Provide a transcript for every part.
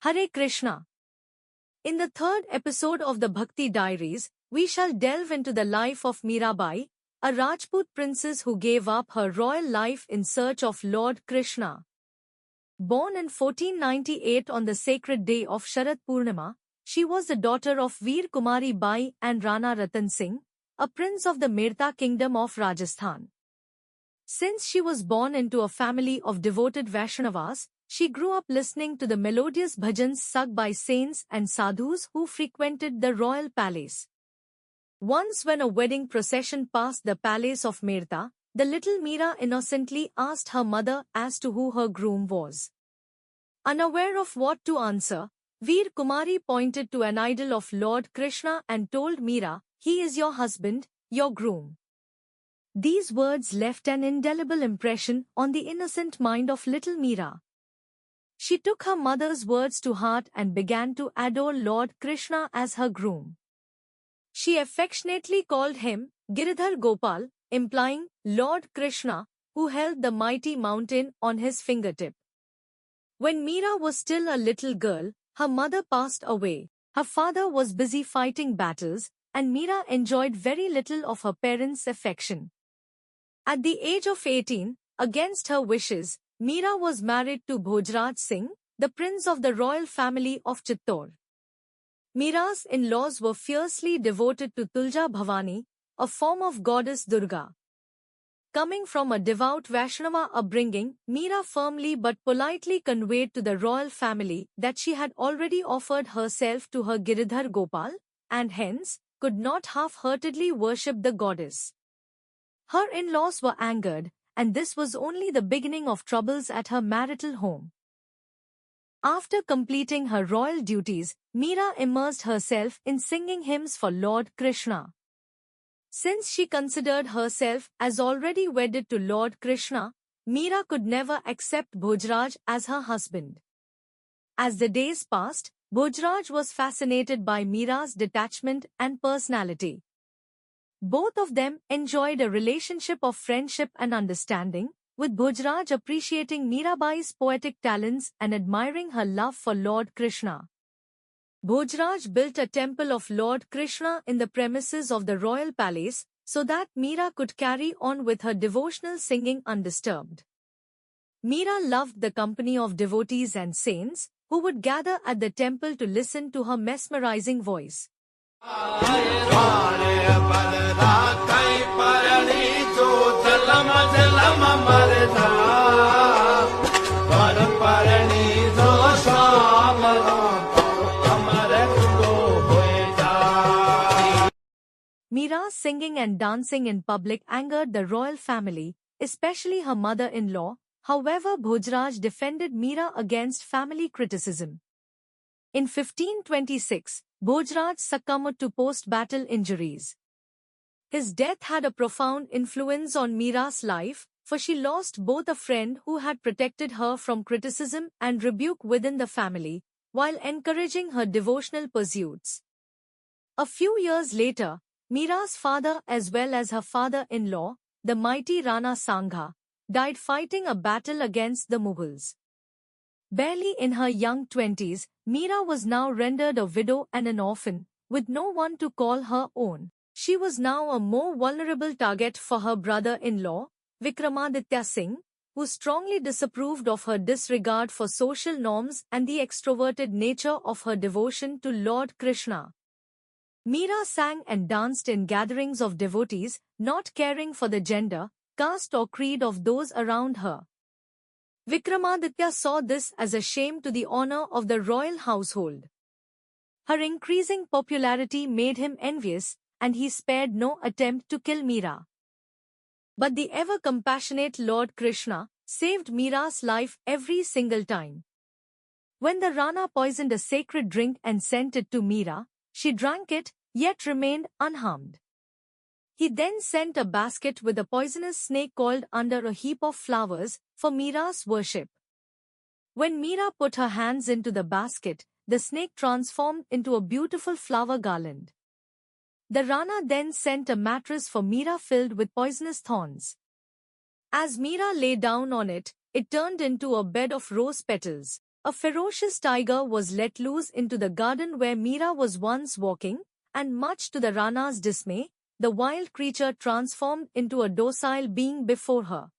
Hare Krishna. In the third episode of the Bhakti Diaries, we shall delve into the life of Mirabai, a Rajput princess who gave up her royal life in search of Lord Krishna. Born in 1498 on the sacred day of Sharad Purnima, she was the daughter of Veer Kumari Bai and Rana Ratan Singh, a prince of the Merta kingdom of Rajasthan. Since she was born into a family of devoted Vaishnavas, she grew up listening to the melodious bhajans sung by saints and sadhus who frequented the royal palace. Once when a wedding procession passed the palace of Merta, the little Meera innocently asked her mother as to who her groom was. Unaware of what to answer, Veer Kumari pointed to an idol of Lord Krishna and told Meera, "He is your husband, your groom." These words left an indelible impression on the innocent mind of little Meera. She took her mother's words to heart and began to adore Lord Krishna as her groom. She affectionately called him Giridhar Gopal, implying Lord Krishna, who held the mighty mountain on his fingertip. When Meera was still a little girl, her mother passed away. Her father was busy fighting battles, and Meera enjoyed very little of her parents' affection. At the age of 18, against her wishes, Meera was married to Bhojraj Singh, the prince of the royal family of Chittor. Meera's in-laws were fiercely devoted to Tulja Bhavani, a form of goddess Durga. Coming from a devout Vaishnava upbringing, Meera firmly but politely conveyed to the royal family that she had already offered herself to her Giridhar Gopal, and hence, could not half-heartedly worship the goddess. Her in-laws were angered, and this was only the beginning of troubles at her marital home. After completing her royal duties, Meera immersed herself in singing hymns for Lord Krishna. Since she considered herself as already wedded to Lord Krishna, Meera could never accept Bhojraj as her husband. As the days passed, Bhojraj was fascinated by Meera's detachment and personality. Both of them enjoyed a relationship of friendship and understanding, with Bhojraj appreciating Meerabai's poetic talents and admiring her love for Lord Krishna. Bhojraj built a temple of Lord Krishna in the premises of the royal palace so that Meera could carry on with her devotional singing undisturbed. Meera loved the company of devotees and saints who would gather at the temple to listen to her mesmerizing voice. Meera's singing and dancing in public angered the royal family, especially her mother-in-law. However, Bhojraj defended Meera against family criticism. In 1526, Bhojraj succumbed to post-battle injuries. His death had a profound influence on Meera's life, for she lost both a friend who had protected her from criticism and rebuke within the family, while encouraging her devotional pursuits. A few years later, Meera's father as well as her father-in-law, the mighty Rana Sangha, died fighting a battle against the Mughals. Barely in her young 20s, Meera was now rendered a widow and an orphan, with no one to call her own. She was now a more vulnerable target for her brother-in-law, Vikramaditya Singh, who strongly disapproved of her disregard for social norms and the extroverted nature of her devotion to Lord Krishna. Meera sang and danced in gatherings of devotees, not caring for the gender, caste or creed of those around her. Vikramaditya saw this as a shame to the honor of the royal household. Her increasing popularity made him envious, and he spared no attempt to kill Meera. But the ever-compassionate Lord Krishna saved Meera's life every single time. When the Rana poisoned a sacred drink and sent it to Meera, she drank it, yet remained unharmed. He then sent a basket with a poisonous snake coiled under a heap of flowers for Meera's worship. When Meera put her hands into the basket, the snake transformed into a beautiful flower garland. The Rana then sent a mattress for Meera filled with poisonous thorns. As Meera lay down on it, it turned into a bed of rose petals. A ferocious tiger was let loose into the garden where Meera was once walking, and much to the Rana's dismay, the wild creature transformed into a docile being before her.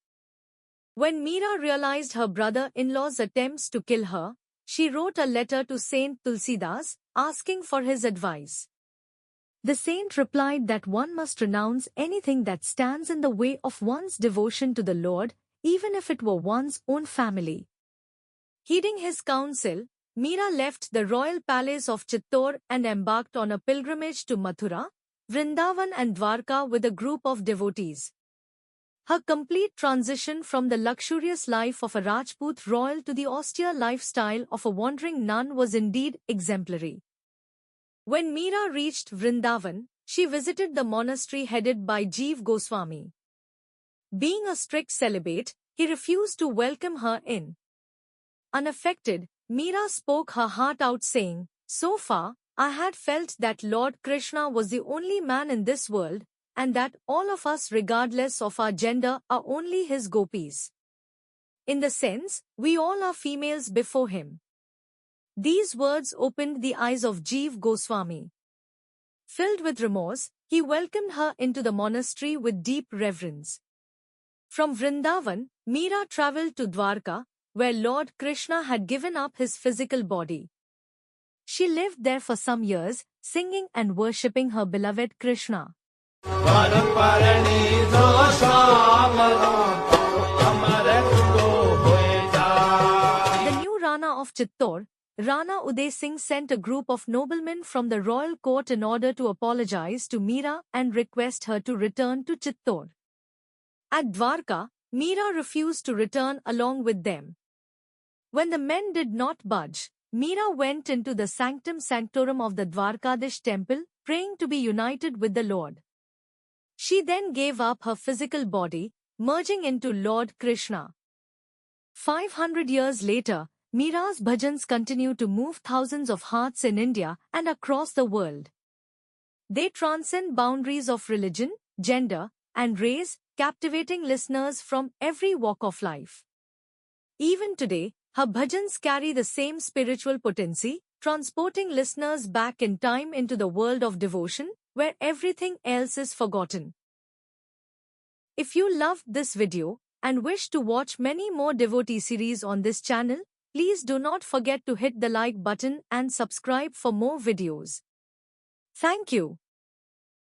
When Meera realized her brother-in-law's attempts to kill her, she wrote a letter to Saint Tulsidas, asking for his advice. The saint replied that one must renounce anything that stands in the way of one's devotion to the Lord, even if it were one's own family. Heeding his counsel, Meera left the royal palace of Chittor and embarked on a pilgrimage to Mathura, Vrindavan and Dwarka with a group of devotees. Her complete transition from the luxurious life of a Rajput royal to the austere lifestyle of a wandering nun was indeed exemplary. When Meera reached Vrindavan, she visited the monastery headed by Jeev Goswami. Being a strict celibate, he refused to welcome her in. Unaffected, Meera spoke her heart out saying, "So far, I had felt that Lord Krishna was the only man in this world, and that all of us regardless of our gender are only his gopis. In the sense, we all are females before him." These words opened the eyes of Jeev Goswami. Filled with remorse, he welcomed her into the monastery with deep reverence. From Vrindavan, Meera travelled to Dwarka, where Lord Krishna had given up his physical body. She lived there for some years, singing and worshipping her beloved Krishna. The new Rana of Chittor, Rana Uday Singh, sent a group of noblemen from the royal court in order to apologize to Meera and request her to return to Chittor. At Dwarka, Meera refused to return along with them. When the men did not budge, Meera went into the sanctum sanctorum of the Dwarkadish temple, praying to be united with the Lord. She then gave up her physical body, merging into Lord Krishna. 500 years later, Meera's bhajans continue to move thousands of hearts in India and across the world. They transcend boundaries of religion, gender, and race, captivating listeners from every walk of life. Even today, her bhajans carry the same spiritual potency, transporting listeners back in time into the world of devotion, where everything else is forgotten. If you loved this video and wish to watch many more devotee series on this channel, please do not forget to hit the like button and subscribe for more videos. Thank you.